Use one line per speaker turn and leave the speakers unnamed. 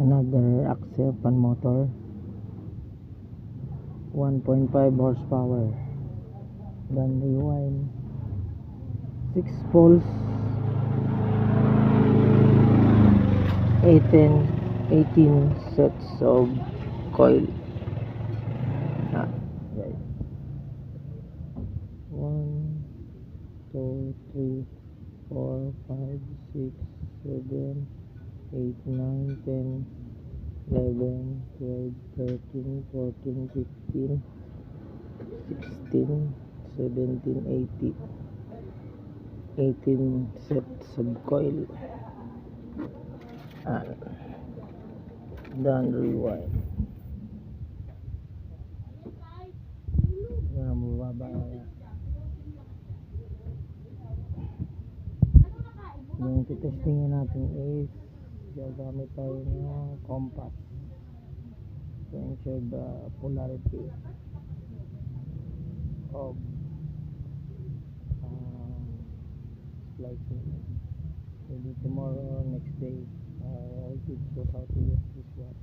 Another axle fan motor, 1.5 horsepower. Then rewind, 6 poles, 18 sets of coil. Guys, 1 2 3 4 5 6 7 8 9 10 11 12 13 14 15 16 17 18 sets of coil. And then rewind. Yan, mababa yan. Yung titestingin natin is gagamit tayo ng compass to ensure the polarity of splicing. Maybe tomorrow or next day I'll teach you how to use this one.